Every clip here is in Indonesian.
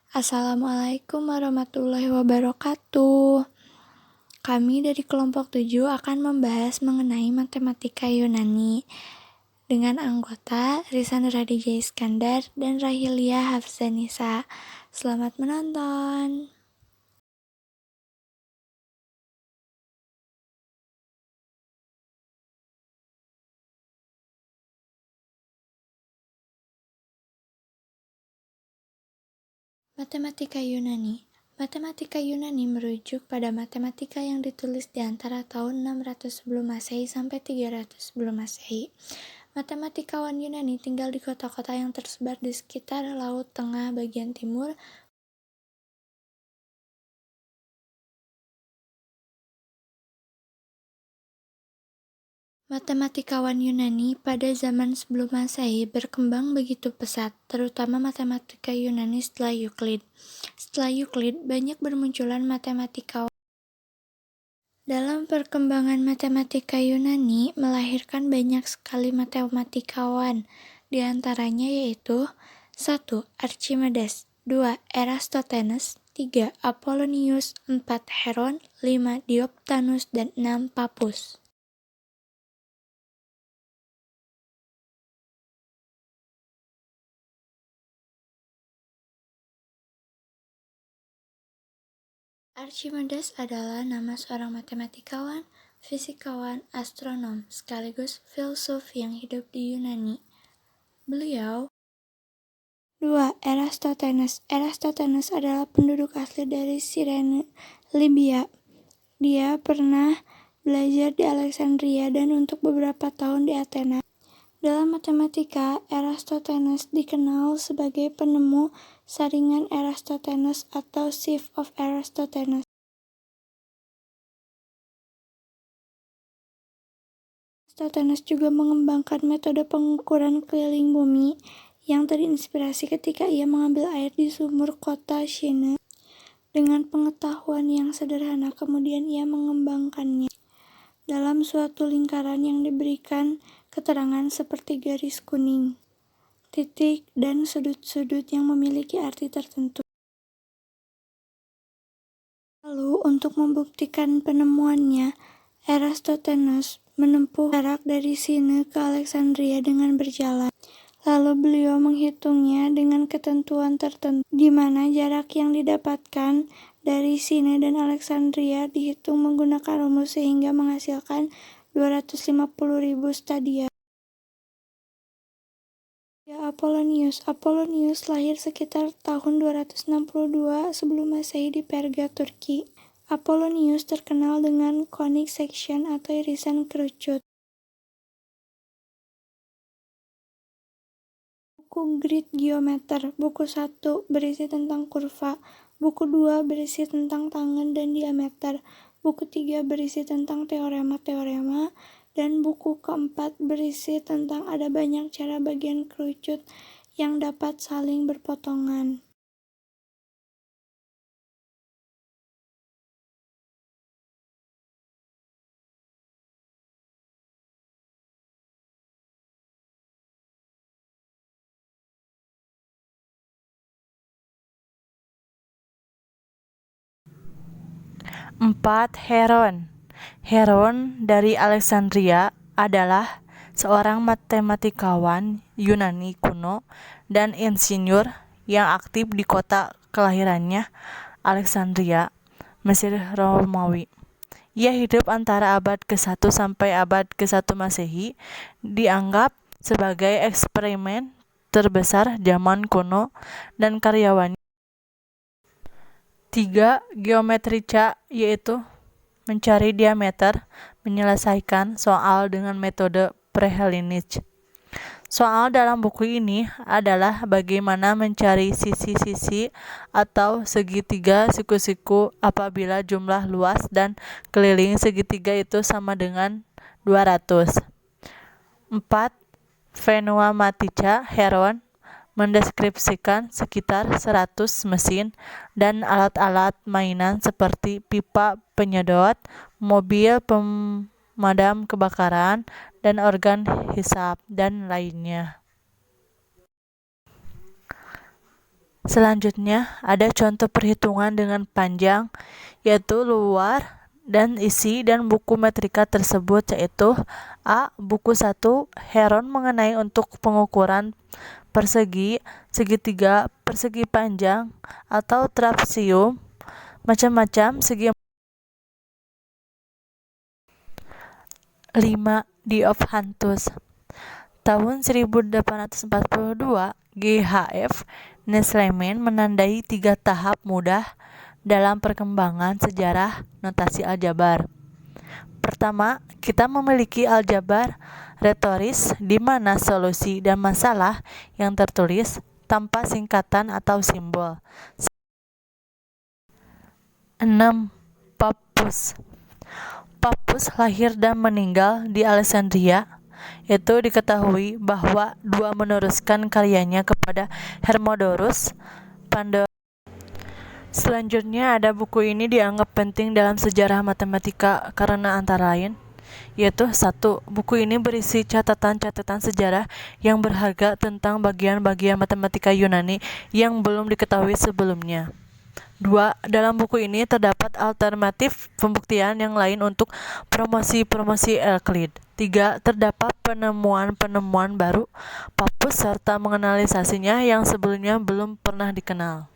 Assalamualaikum warahmatullahi wabarakatuh. Kami dari kelompok 7 akan membahas mengenai matematika Yunani dengan anggota Risan Radija Iskandar dan Rahilia Hafzanisa. Selamat menonton. Matematika Yunani. Matematika Yunani merujuk pada matematika yang ditulis di antara tahun 600 sebelum Masehi sampai 300 sebelum Masehi. Matematikawan Yunani tinggal di kota-kota yang tersebar di sekitar Laut Tengah bagian timur. Matematikawan Yunani pada zaman sebelum Masehi berkembang begitu pesat, terutama matematika Yunani setelah Euclid. Setelah Euclid, banyak bermunculan matematikawan. Dalam perkembangan matematika Yunani melahirkan banyak sekali matematikawan, di antaranya yaitu 1. Archimedes, 2. Eratosthenes, 3. Apollonius, 4. Heron, 5. Diophantus, dan 6. Pappus. Archimedes adalah nama seorang matematikawan, fisikawan, astronom, sekaligus filsuf yang hidup di Yunani. Beliau 2. Eratosthenes. Eratosthenes adalah penduduk asli dari Cyrene, Libya. Dia pernah belajar di Alexandria dan untuk beberapa tahun di Athena. Dalam matematika, Eratosthenes dikenal sebagai penemu saringan Eratosthenes atau sieve of Eratosthenes. Eratosthenes juga mengembangkan metode pengukuran keliling bumi yang terinspirasi ketika ia mengambil air di sumur kota Shine. Dengan pengetahuan yang sederhana, kemudian ia mengembangkannya dalam suatu lingkaran yang diberikan keterangan seperti garis kuning, titik, dan sudut-sudut yang memiliki arti tertentu. Lalu, untuk membuktikan penemuannya, Eratosthenes menempuh jarak dari Shine ke Alexandria dengan berjalan. Lalu beliau menghitungnya dengan ketentuan tertentu, di mana jarak yang didapatkan dari Shine dan Alexandria dihitung menggunakan rumus sehingga menghasilkan 250.000 stadia. Apollonius. Apollonius lahir sekitar tahun 262 sebelum Masehi di Perga, Turki. Apollonius terkenal dengan conic section atau irisan kerucut. Buku Grid Geometer. Buku 1 berisi tentang kurva. Buku 2 berisi tentang tangen dan diameter. Buku 3 berisi tentang teorema-teorema. Dan buku keempat berisi tentang ada banyak cara bagian kerucut yang dapat saling berpotongan. Empat. Heron. Heron dari Alexandria adalah seorang matematikawan Yunani kuno dan insinyur yang aktif di kota kelahirannya, Alexandria, Mesir Romawi. Ia hidup antara abad ke-1 sampai abad ke-1 Masehi, dianggap sebagai eksperimen terbesar zaman kuno, dan karyawannya 3. Geometria, yaitu mencari diameter, menyelesaikan soal dengan metode pre-Hellenic. Soal dalam buku ini adalah bagaimana mencari sisi-sisi atau segitiga siku-siku apabila jumlah luas dan keliling segitiga itu sama dengan 200. 4. Pneumatica. Heron mendeskripsikan sekitar 100 mesin dan alat-alat mainan seperti pipa penyedot, mobil pemadam kebakaran, dan organ hisap, dan lainnya. Selanjutnya, ada contoh perhitungan dengan panjang, yaitu luar dan isi dan buku metrika tersebut, yaitu A. Buku 1, Heron mengenai untuk pengukuran persegi, segitiga, persegi panjang, atau trapesium, macam-macam segi. 5. Diophantus. Tahun 1842, GHF Nesleman menandai 3 tahap mudah dalam perkembangan sejarah notasi aljabar. Pertama, kita memiliki aljabar retoris di mana solusi dan masalah yang tertulis tanpa singkatan atau simbol. 6. Pappus. Pappus lahir dan meninggal di Alexandria. Itu diketahui bahwa dua meneruskan karyanya kepada Hermodorus Pandorus. Selanjutnya ada buku ini dianggap penting dalam sejarah matematika karena antara lain, yaitu 1. Buku ini berisi catatan-catatan sejarah yang berharga tentang bagian-bagian matematika Yunani yang belum diketahui sebelumnya. 2. Dalam buku ini terdapat alternatif pembuktian yang lain untuk promosi-promosi Euclid. 3. Terdapat penemuan-penemuan baru Pappus serta menganalisasinya yang sebelumnya belum pernah dikenal.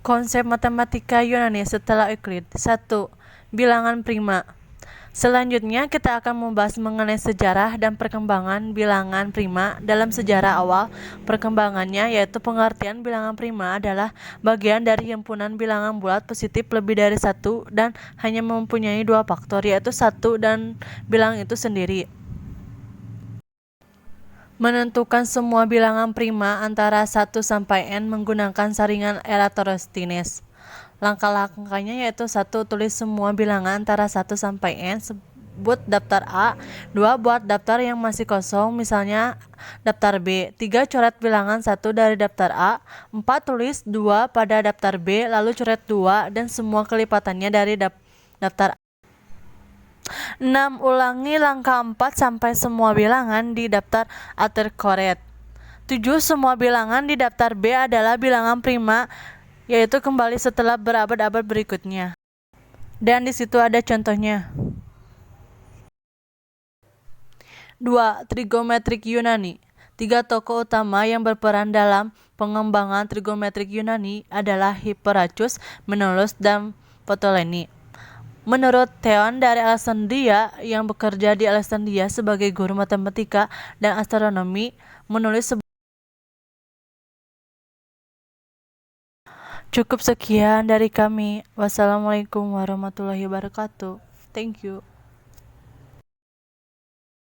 Konsep matematika Yunani setelah Euclid. 1. Bilangan prima. Selanjutnya kita akan membahas mengenai sejarah dan perkembangan bilangan prima dalam sejarah awal perkembangannya, yaitu pengertian bilangan prima adalah bagian dari himpunan bilangan bulat positif lebih dari 1 dan hanya mempunyai 2 faktor, yaitu 1 dan bilangan itu sendiri. Menentukan semua bilangan prima antara 1 sampai n menggunakan saringan Eratosthenes. Langkah-langkahnya yaitu 1. Tulis semua bilangan antara 1 sampai n, sebut daftar A. 2. Buat daftar yang masih kosong, misalnya daftar B. 3. Coret bilangan 1 dari daftar A. 4. Tulis 2 pada daftar B, lalu coret 2 dan semua kelipatannya dari daftar A. 6. Ulangi langkah 4 sampai semua bilangan di daftar A tercoret. 7. Semua bilangan di daftar B adalah bilangan prima, yaitu kembali setelah berabad-abad berikutnya. Dan di situ ada contohnya. 2. Trigonometrik Yunani. 3 tokoh utama yang berperan dalam pengembangan trigonometrik Yunani adalah Hipparchus, Menelaus, dan Ptolemy. Menurut Theon dari Alexandria yang bekerja di Alexandria sebagai guru matematika dan astronomi, menulis Cukup sekian dari kami. Wassalamualaikum warahmatullahi wabarakatuh. Thank you.